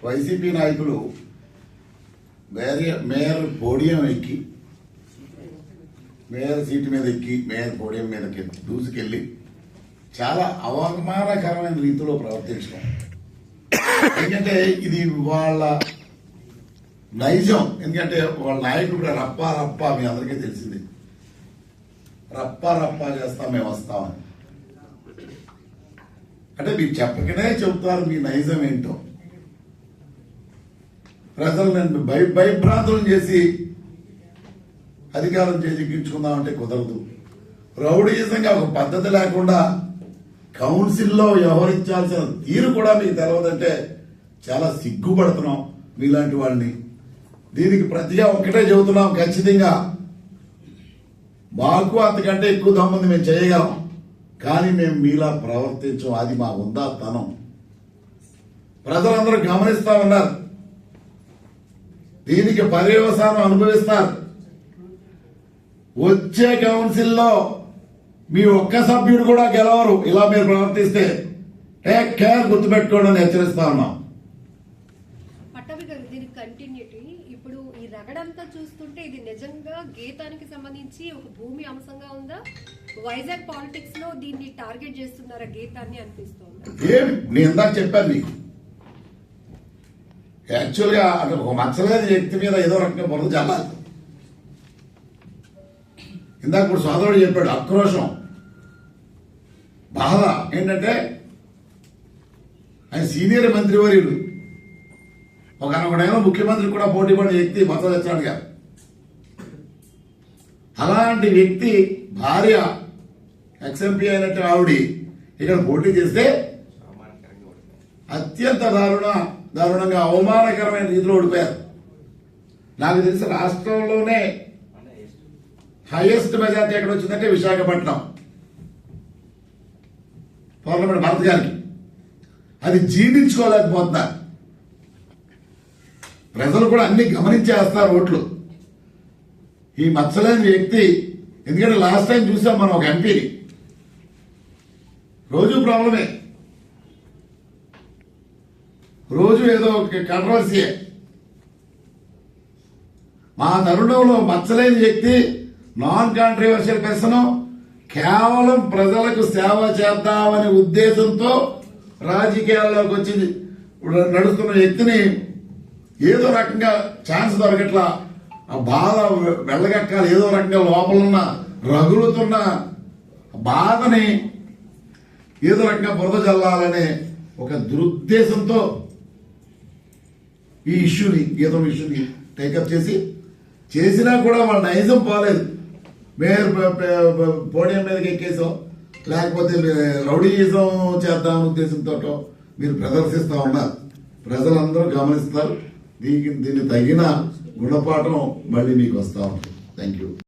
YCP నాయకులు mayor podium ఎక్కి mayor seat మీద ఎక్కి మేయర్ పోడియం మీదకి దూసుకెళ్లి చాలా అవమానకరమైన రీతిలో ప్రవర్తించడం. ఎందుకంటే ఇది వాళ్ళ నైజం. ఎందుకంటే వాళ్ళ నాయకుడు రప్పా రప్పా మీ అందరికీ తెలిసింది, రప్పా రప్పా చేస్తాం మేము వస్తామని. అంటే మీరు చెప్పకనే చెబుతారు మీ నైజం ఏంటో. ప్రజలను భయభ్రాంతులను చేసి అధికారం చేజిక్కించుకుందామంటే కుదరదు. రౌడీజంగా ఒక పద్ధతి లేకుండా కౌన్సిల్లో వ్యవహరించాల్సిన తీరు కూడా మీకు తెలవదంటే చాలా సిగ్గుపడుతున్నాం మీలాంటి వాళ్ళని. దీనికి ప్రతిగా ఒక్కటే చెబుతున్నాం, ఖచ్చితంగా మాకు అంతకంటే ఎక్కువ దమ్ముంది, మేము చేయగలం, కానీ మేము మీలా ప్రవర్తించం. అది మా ఉందాతనం. ప్రజలందరూ గమనిస్తా ఉన్నారు, దీనికి పర్యవసానం అనుభవిస్తారు. వచ్చే కౌన్సిల్లో మీ ఒక్క సభ్యుడు కూడా గెలవరు ఇలా మీరు ప్రవర్తిస్తే. టేక్ కేర్, గుర్తుపెట్టుకోండి అని హెచ్చరిస్తా ఉన్నాం. దీనికి కంటిన్యూటీ ఇప్పుడు ఈ రగడంతా చూస్తుంటే ఇది నిజంగా గీతానికి సంబంధించి ఒక భూమి అంశంగా ఉందా? వైజాగ్ పాలిటిక్స్ లో దీన్ని టార్గెట్ చేస్తున్నారా గీతాన్ని అనిపిస్తోంది. నేను ఇందాక చెప్పాను మీకు, యాక్చువల్ గా అంటే ఒక మచ్చలేని వ్యక్తి మీద ఏదో రకంగా బురద చల్లాలి. ఇందాక ఇప్పుడు సోదరుడు చెప్పాడు, ఆక్రోశం, బాధ ఏంటంటే ఆయన సీనియర్ మంత్రివర్యుడు, ఒకనొకడేమో ముఖ్యమంత్రి కూడా పోటీ పడిన వ్యక్తి మచ్చ తెచ్చాడు గారు. అలాంటి వ్యక్తి భార్య ఎక్స్ఎంపీ అయినట్టు ఆవిడ ఇక్కడ పోటీ చేస్తే అత్యంత దారుణంగా అవమానకరమైన రీతిలో ఓడిపోయారు. నాకు తెలిసి రాష్ట్రంలోనే హైయెస్ట్ మెజార్టీ ఎక్కడ వచ్చిందంటే విశాఖపట్నం పార్లమెంట్ భరత్ గారికి. అది జీర్ణించుకోలేకపోతున్నారు. ప్రజలు కూడా అన్ని గమనించేస్తారు ఓట్లు. ఈ మచ్చలేని వ్యక్తి, ఎందుకంటే లాస్ట్ టైం చూసాం మనం ఒక ఎంపీని, రోజు ప్రాబ్లమే, రోజు ఏదో ఒక కాంట్రవర్సీయే. మా తరుణంలో మచ్చలేని వ్యక్తి, నాన్ కాంట్రవర్షియల్ పర్సన్, కేవలం ప్రజలకు సేవ చేద్దామనే ఉద్దేశంతో రాజకీయాల్లోకి వచ్చింది నడుస్తున్న వ్యక్తిని ఏదో రకంగా ఛాన్స్ దొరకట్లా, ఆ బాధ వెళ్ళగక్కాలి, ఏదో రకంగా లోపలున్న రగులుతున్న బాధని ఏదో రకంగా బురద చల్లాలనే ఒక దురుద్దేశంతో ఈ ఇష్యూని, గీతం ఇష్యూని టేకప్ చేసినా కూడా వాళ్ళ నైజం పోలేదు. మేయర్ పోడియం మీదకి ఎక్కేసో లేకపోతే రౌడీయిజం చేద్దామనే ఉద్దేశంతో మీరు ప్రదర్శిస్తూ ఉన్నారు. ప్రజలందరూ గమనిస్తారు. దీన్ని తగిన గుణపాఠం మళ్ళీ మీకు వస్తూ ఉంటుంది. Thank you.